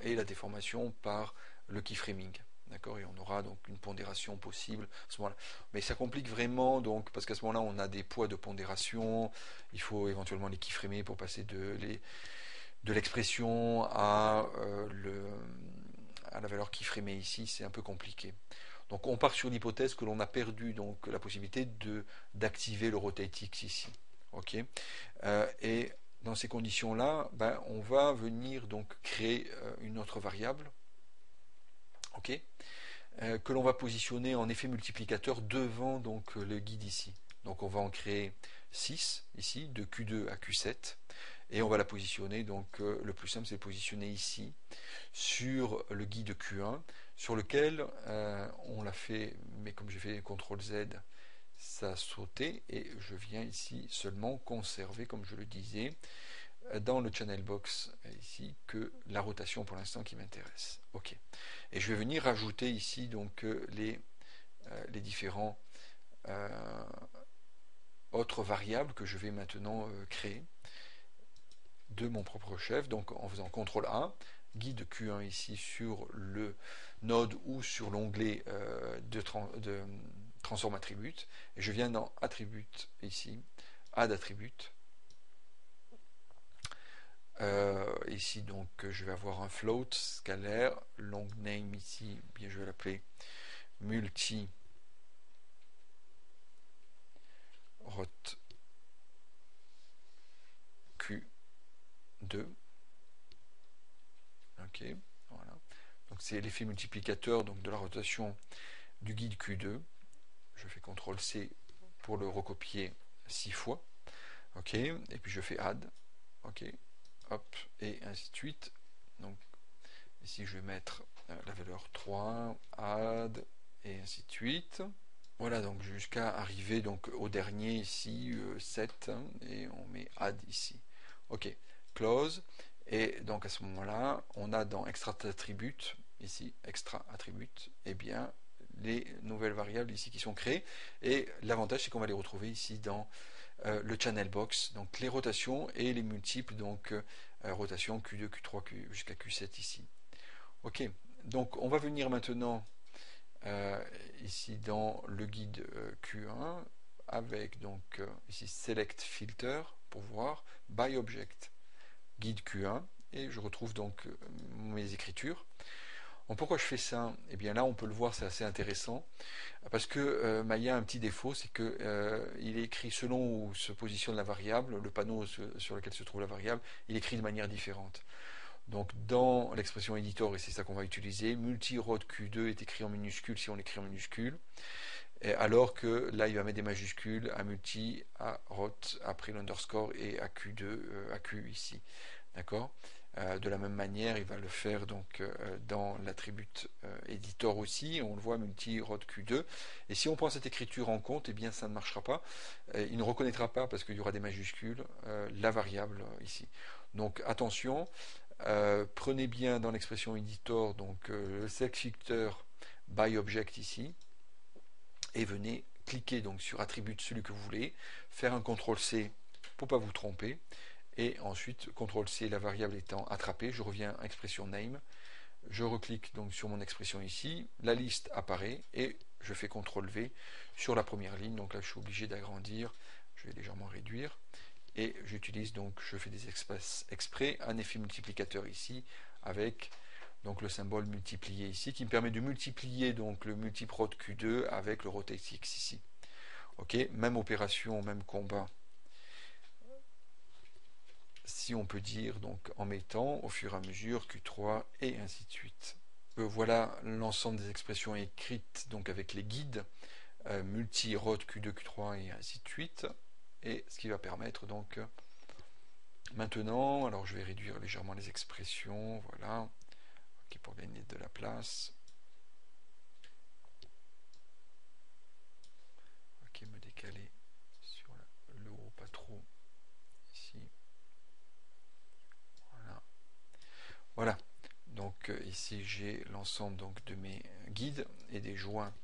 et la déformation par le keyframing. D'accord, et on aura donc une pondération possible à ce moment-là. Mais ça complique vraiment, donc, parce qu'à ce moment-là, on a des poids de pondération. Il faut éventuellement les keyframer pour passer de l'expression à la valeur keyframée ici. C'est un peu compliqué. Donc, on part sur l'hypothèse que l'on a perdu donc la possibilité d'activer le rotate X ici. Ok. Et dans ces conditions-là, ben, on va venir donc créer une autre variable. Ok, que l'on va positionner en effet multiplicateur devant donc le guide ici. Donc on va en créer 6 ici, de Q2 à Q7, et on va la positionner, donc le plus simple c'est de positionner ici, sur le guide Q1, sur lequel on l'a fait, mais comme j'ai fait CTRL Z, ça a sauté, et je viens ici seulement conserver, comme je le disais, dans le channel box ici, que la rotation pour l'instant qui m'intéresse. Ok. Et je vais venir rajouter ici donc les différents autres variables que je vais maintenant créer de mon propre chef, donc en faisant CTRL A, guide Q1 ici sur le node ou sur l'onglet de transform attribute, et je viens dans attribute ici, add attribute. Ici donc je vais avoir un float scalaire, long name ici, bien je vais l'appeler multi rot Q2. Ok, voilà. Donc c'est l'effet multiplicateur donc de la rotation du guide Q2. Je fais CTRL C pour le recopier 6 fois. Ok, et puis je fais add. Ok, hop, et ainsi de suite. Donc ici je vais mettre la valeur 3, add, et ainsi de suite. Voilà, donc jusqu'à arriver donc au dernier ici, 7, et on met add ici. Ok, close, et donc à ce moment-là, on a dans extra attribute, ici, extra attribute, et bien les nouvelles variables ici qui sont créées, et l'avantage c'est qu'on va les retrouver ici dans le channel box, donc les rotations et les multiples, donc rotation Q2, Q3, jusqu'à Q7 ici. Ok, donc on va venir maintenant ici dans le guide Q1 avec donc ici select filter pour voir by object guide Q1 et je retrouve donc mes écritures. Bon, pourquoi je fais ça? Et bien là on peut le voir, c'est assez intéressant parce que Maya a un petit défaut, c'est que il est écrit selon où se positionne la variable, le panneau sur lequel se trouve la variable, il est écrit de manière différente. Donc dans l'expression editor, et c'est ça qu'on va utiliser, multi-rod Q2 est écrit en minuscule si on l'écrit en minuscule, et alors que là il va mettre des majuscules à multi, à rot, après l'underscore et à Q2, à Q ici. D'accord. De la même manière, il va le faire donc dans l'attribut editor aussi, on le voit multi-rod Q2, et si on prend cette écriture en compte, eh bien ça ne marchera pas, il ne reconnaîtra pas parce qu'il y aura des majuscules la variable ici. Donc attention, prenez bien dans l'expression editor donc le select filter by object ici et venez cliquer donc sur attribut celui que vous voulez, faire un CTRL C pour ne pas vous tromper et ensuite CTRL C la variable étant attrapée, je reviens à expression name, je reclique donc sur mon expression ici, la liste apparaît et je fais CTRL V sur la première ligne, donc là je suis obligé d'agrandir, je vais légèrement réduire et j'utilise donc, je fais des espaces exprès, un effet multiplicateur ici avec donc le symbole multiplié ici qui me permet de multiplier donc le multiprod Q2 avec le rotate X ici. Ok, même opération, même combat, si on peut dire, donc en mettant au fur et à mesure Q3 et ainsi de suite. Voilà l'ensemble des expressions écrites donc avec les guides multi-rod Q2, Q3 et ainsi de suite, et ce qui va permettre donc maintenant, alors je vais réduire légèrement les expressions, voilà, okay, pour gagner de la place. Ok, me décaler sur le haut, pas trop, ici. Voilà. Voilà. Donc ici j'ai l'ensemble donc de mes guides et des joints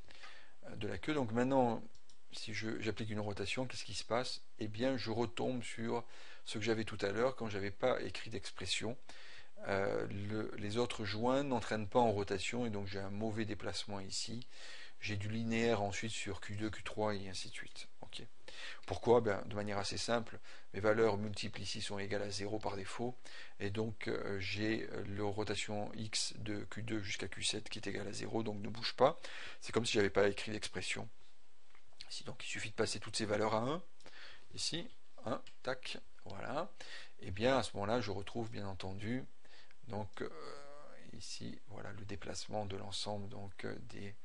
de la queue. Donc maintenant, si j'applique une rotation, qu'est-ce qui se passe? Eh bien, je retombe sur ce que j'avais tout à l'heure quand j'avais pas écrit d'expression. les autres joints n'entraînent pas en rotation et donc j'ai un mauvais déplacement ici. J'ai du linéaire ensuite sur Q2, Q3 et ainsi de suite. Okay. Pourquoi? De manière assez simple, mes valeurs multiples ici sont égales à 0 par défaut, et donc j'ai la rotation x de Q2 jusqu'à Q7 qui est égale à 0, donc ne bouge pas. C'est comme si je n'avais pas écrit l'expression. Ici, donc il suffit de passer toutes ces valeurs à 1, ici, 1, tac, voilà. Et bien à ce moment-là, je retrouve bien entendu, donc ici, voilà le déplacement de l'ensemble des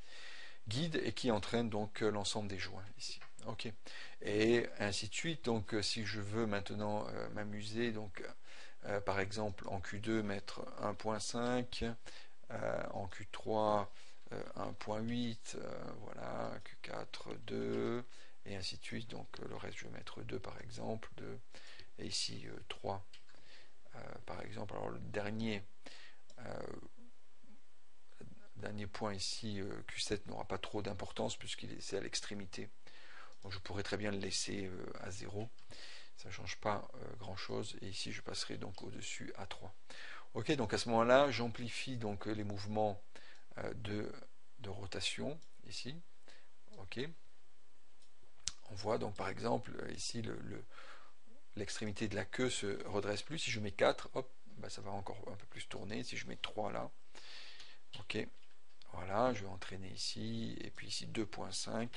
guide et qui entraîne donc l'ensemble des joints ici. Ok. Et ainsi de suite. Donc si je veux maintenant m'amuser, donc par exemple en Q2 mettre 1.5, en Q3 1.8, voilà, Q4 2, et ainsi de suite. Donc le reste je vais mettre 2 par exemple, 2, et ici 3 par exemple. Alors le dernier point ici, Q7 n'aura pas trop d'importance puisqu'il est à l'extrémité. Donc je pourrais très bien le laisser à 0. Ça ne change pas grand chose. Et ici je passerai donc au-dessus à 3. Ok, donc à ce moment-là, j'amplifie donc les mouvements de rotation ici. Ok. On voit donc par exemple ici l'extrémité de la queue se redresse plus. Si je mets 4, hop, ça va encore un peu plus tourner. Si je mets 3 là, ok. Voilà, je vais entraîner ici, et puis ici 2.5.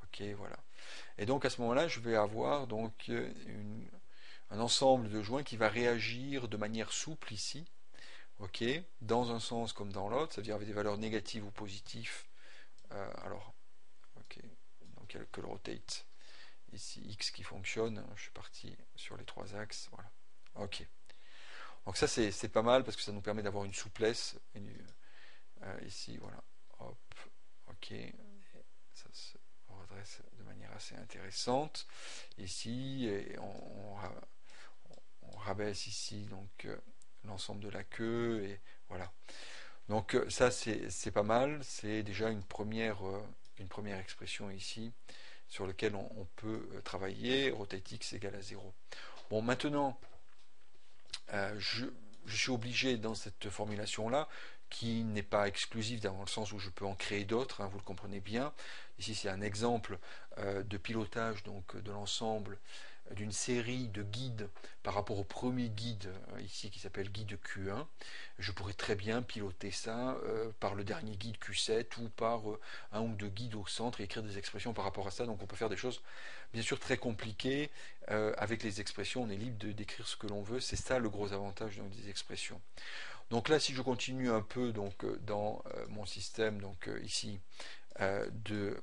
Ok, voilà. Et donc à ce moment-là, je vais avoir donc un ensemble de joints qui va réagir de manière souple ici, ok, dans un sens comme dans l'autre, c'est-à-dire avec des valeurs négatives ou positives. Alors, ok, donc il y a que le rotate ici X qui fonctionne. Je suis parti sur les trois axes, voilà. Ok. Donc ça c'est pas mal parce que ça nous permet d'avoir une souplesse. Ici, voilà. Hop, ok. Ça se redresse de manière assez intéressante. Ici, et on rabaisse ici donc l'ensemble de la queue, et voilà. Donc ça c'est pas mal, c'est déjà une première expression ici sur laquelle on peut travailler. Rotate x égale à 0. Bon, maintenant je suis obligé dans cette formulation là, qui n'est pas exclusive dans le sens où je peux en créer d'autres, hein, vous le comprenez bien. Ici c'est un exemple de pilotage donc de l'ensemble d'une série de guides par rapport au premier guide ici qui s'appelle guide Q1. Je pourrais très bien piloter ça par le dernier guide Q7 ou par un ou deux guides au centre et écrire des expressions par rapport à ça. Donc on peut faire des choses bien sûr très compliquées. Avec les expressions, on est libre de décrire ce que l'on veut. C'est ça le gros avantage donc, des expressions. Donc là, si je continue un peu donc, dans mon système, donc ici, de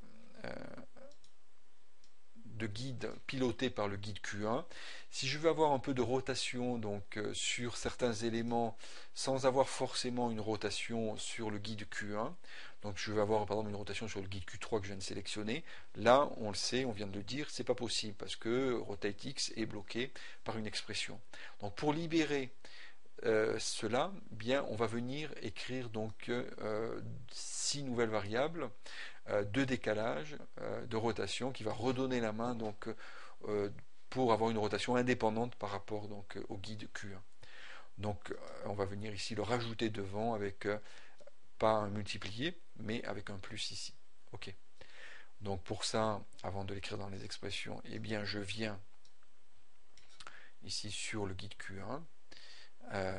guide piloté par le guide Q1. Si je veux avoir un peu de rotation donc sur certains éléments sans avoir forcément une rotation sur le guide Q1, donc je vais avoir par exemple une rotation sur le guide Q3 que je viens de sélectionner, là on le sait, on vient de le dire, c'est pas possible parce que rotate x est bloqué par une expression. Donc pour libérer cela, bien on va venir écrire donc 6 nouvelles variables de décalage, de rotation, qui va redonner la main donc, pour avoir une rotation indépendante par rapport donc, au guide Q1. Donc on va venir ici le rajouter devant avec pas un multiplié, mais avec un plus ici. Ok. Donc pour ça, avant de l'écrire dans les expressions, eh bien je viens ici sur le guide Q1.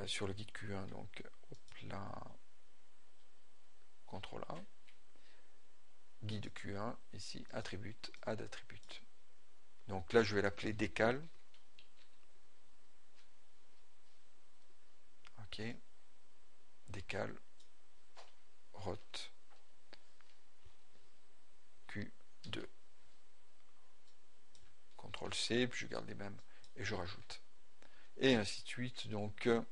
Sur le guide Q1, donc hop là, CTRL A. Guide Q1, ici, attribute, add attribute. Donc là, je vais l'appeler décal. Ok. Décal, rot, Q2. CTRL C, puis je garde les mêmes et je rajoute. Et ainsi de suite, donc le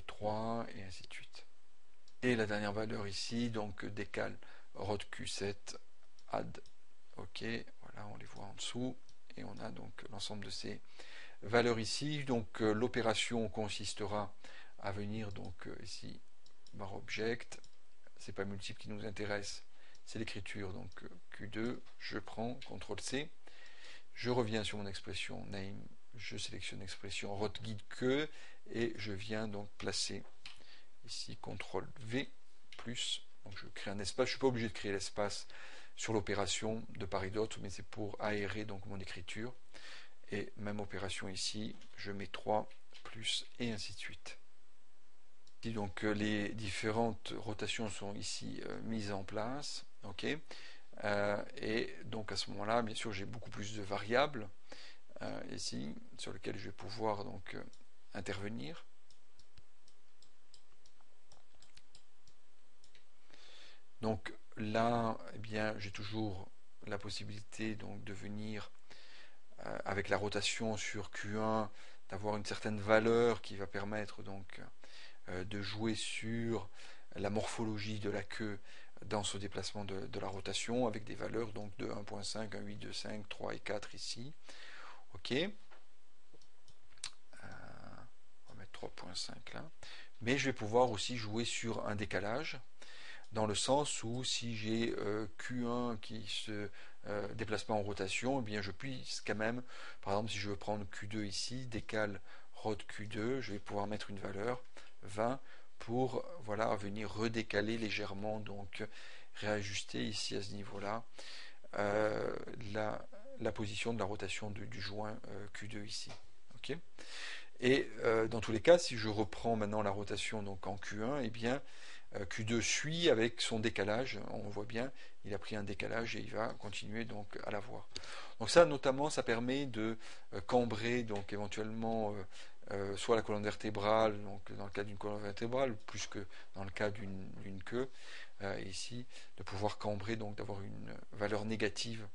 3, et ainsi de suite. Et la dernière valeur ici, donc décal, rot Q7, add. Ok, voilà, on les voit en dessous. Et on a donc l'ensemble de ces valeurs ici. Donc l'opération consistera à venir donc ici bar object, c'est pas multiple qui nous intéresse, c'est l'écriture, donc Q2, je prends CTRL C, je reviens sur mon expression name je sélectionne l'expression rot guide que et je viens donc placer ici CTRL V plus, donc je crée un espace. Je ne suis pas obligé de créer l'espace sur l'opération de part et d'autre, mais c'est pour aérer donc mon écriture. Et même opération ici, je mets 3 plus et ainsi de suite. Et donc les différentes rotations sont ici mises en place. Ok. Et donc à ce moment-là, bien sûr, j'ai beaucoup plus de variables ici sur lesquelles je vais pouvoir donc intervenir. Donc là, eh bien, j'ai toujours la possibilité donc de venir avec la rotation sur Q1 d'avoir une certaine valeur qui va permettre donc de jouer sur la morphologie de la queue dans ce déplacement de la rotation avec des valeurs donc de 1.5, 1.8, 2.5, 3 et 4 ici. Ok. On va mettre 3.5 là. Mais je vais pouvoir aussi jouer sur un décalage dans le sens où si j'ai Q1 qui se déplace pas en rotation, eh bien je puisse quand même, par exemple si je veux prendre Q2 ici, décale rot Q2, je vais pouvoir mettre une valeur 20 pour voilà venir redécaler légèrement, donc réajuster ici à ce niveau-là la position de la rotation du joint Q2 ici. Ok. Et dans tous les cas, si je reprends maintenant la rotation donc en Q1, eh bien Q2 suit avec son décalage, on voit bien, il a pris un décalage et il va continuer donc à l'avoir. Donc ça notamment, ça permet de cambrer donc éventuellement soit la colonne vertébrale, donc dans le cas d'une colonne vertébrale, plus que dans le cas d'une queue, ici, de pouvoir cambrer, donc d'avoir une valeur négative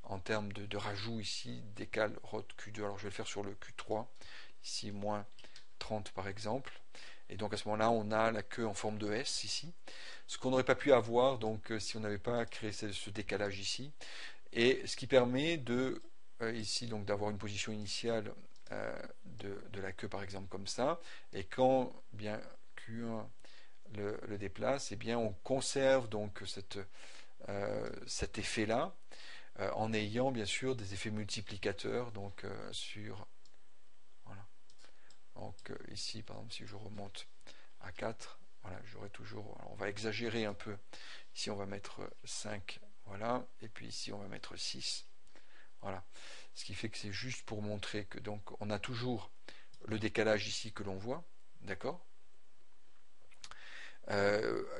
en termes de rajout ici, décale rot Q2, alors je vais le faire sur le Q3, ici moins 30 par exemple. Et donc à ce moment-là, on a la queue en forme de S ici, ce qu'on n'aurait pas pu avoir donc si on n'avait pas créé ce décalage ici. Et ce qui permet de ici donc d'avoir une position initiale de la queue par exemple comme ça. Et quand bien Q1 le déplace, et bien on conserve donc cet effet-là en ayant bien sûr des effets multiplicateurs donc sur voilà. Donc ici, par exemple, si je remonte à 4, voilà, j'aurai toujours, alors on va exagérer un peu, ici on va mettre 5, voilà, et puis ici on va mettre 6, voilà. Ce qui fait que c'est juste pour montrer que donc on a toujours le décalage ici que l'on voit, d'accord,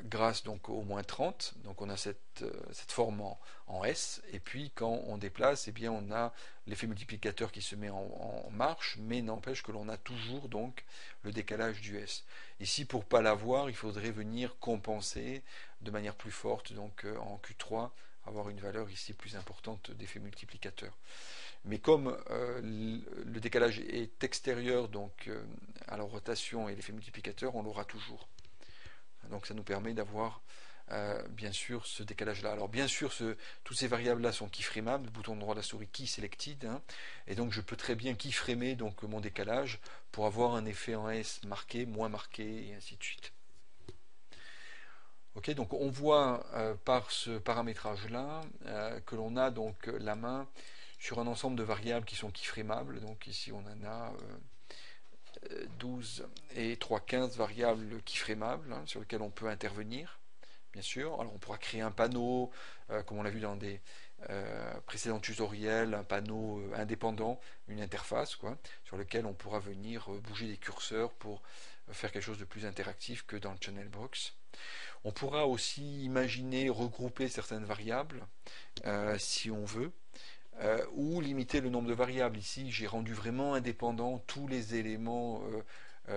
grâce donc au moins 30, donc on a cette forme en S, et puis quand on déplace, eh bien on a l'effet multiplicateur qui se met en marche, mais n'empêche que l'on a toujours donc le décalage du S. Ici, pour ne pas l'avoir, il faudrait venir compenser de manière plus forte, donc en Q3, avoir une valeur ici plus importante d'effet multiplicateur. Mais comme le décalage est extérieur donc à la rotation et l'effet multiplicateur, on l'aura toujours. Donc ça nous permet d'avoir bien sûr ce décalage là. Alors bien sûr toutes ces variables là sont keyframables, le bouton droit de la souris key selected, hein, et donc je peux très bien keyframer donc mon décalage pour avoir un effet en S marqué, moins marqué et ainsi de suite. Ok, donc on voit par ce paramétrage là que l'on a donc la main sur un ensemble de variables qui sont keyframables. Donc ici on en a 12 et 3, 15 variables keyframables hein, sur lesquelles on peut intervenir, bien sûr. Alors on pourra créer un panneau, comme on l'a vu dans des précédents tutoriels, un panneau indépendant, une interface, quoi, sur lequel on pourra venir bouger des curseurs pour faire quelque chose de plus interactif que dans le channel box. On pourra aussi imaginer regrouper certaines variables si on veut. Ou limiter le nombre de variables. Ici, j'ai rendu vraiment indépendant tous les éléments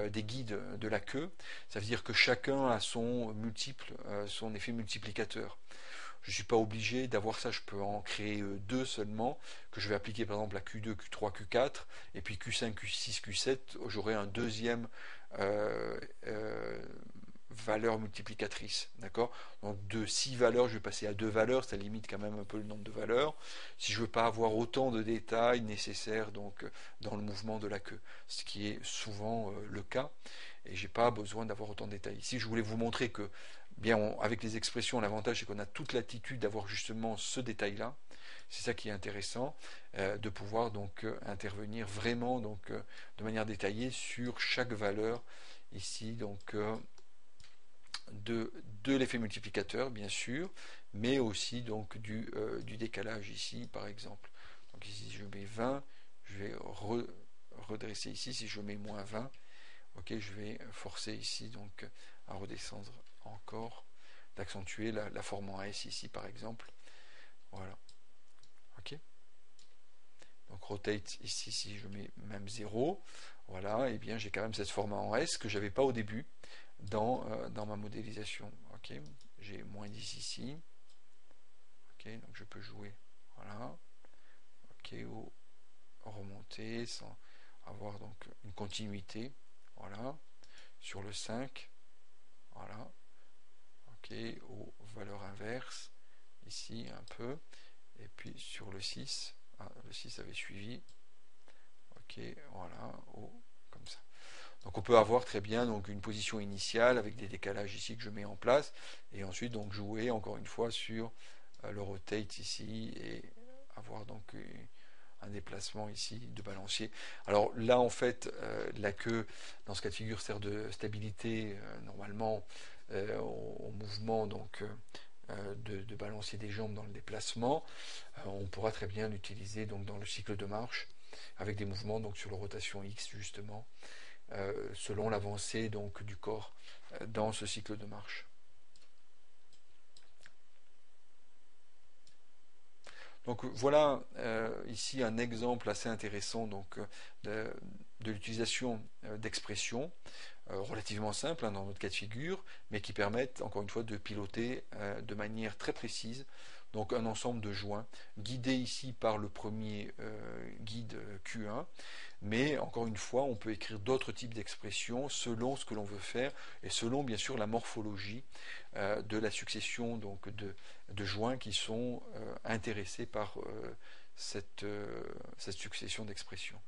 des guides de la queue. Ça veut dire que chacun a son multiple, son effet multiplicateur. Je ne suis pas obligé d'avoir ça, je peux en créer deux seulement, que je vais appliquer par exemple à Q2, Q3, Q4, et puis Q5, Q6, Q7, j'aurai un deuxième valeur multiplicatrice, d'accord. Donc de 6 valeurs, je vais passer à 2 valeurs, ça limite quand même un peu le nombre de valeurs. Si je ne veux pas avoir autant de détails nécessaires donc dans le mouvement de la queue, ce qui est souvent le cas, et j'ai pas besoin d'avoir autant de détails. Ici, je voulais vous montrer que, bien, avec les expressions, l'avantage c'est qu'on a toute l'attitude d'avoir justement ce détail-là. C'est ça qui est intéressant, de pouvoir donc intervenir vraiment donc de manière détaillée sur chaque valeur ici donc de l'effet multiplicateur bien sûr, mais aussi donc du décalage ici par exemple. Donc ici je mets 20, je vais redresser ici, si je mets moins 20, ok, je vais forcer ici donc à redescendre encore, d'accentuer la forme en S ici par exemple. Voilà. Ok. Donc rotate ici, si je mets même 0, voilà, et bien j'ai quand même cette forme en S que j'avais pas au début dans ma modélisation. Ok. J'ai moins 10 ici. Ok, donc je peux jouer. Voilà. Ok, ou remonter sans avoir donc une continuité. Voilà. Sur le 5. Voilà. Ok, aux valeurs inverses. Ici un peu. Et puis sur le 6. Ah, le 6 avait suivi. Ok, voilà. Oh, comme ça. Donc on peut avoir très bien donc une position initiale avec des décalages ici que je mets en place. Et ensuite donc jouer encore une fois sur le rotate ici et avoir donc un déplacement ici de balancier. Alors là en fait la queue dans ce cas de figure sert de stabilité normalement au mouvement donc de balancier des jambes dans le déplacement. On pourra très bien l'utiliser donc dans le cycle de marche avec des mouvements donc sur la rotation X justement selon l'avancée donc du corps dans ce cycle de marche. Donc voilà ici un exemple assez intéressant donc, de l'utilisation d'expressions relativement simples dans notre cas de figure, mais qui permettent encore une fois de piloter de manière très précise donc un ensemble de joints, guidés ici par le premier guide Q1, mais encore une fois on peut écrire d'autres types d'expressions selon ce que l'on veut faire et selon bien sûr la morphologie de la succession donc de joints qui sont intéressés par cette succession d'expressions.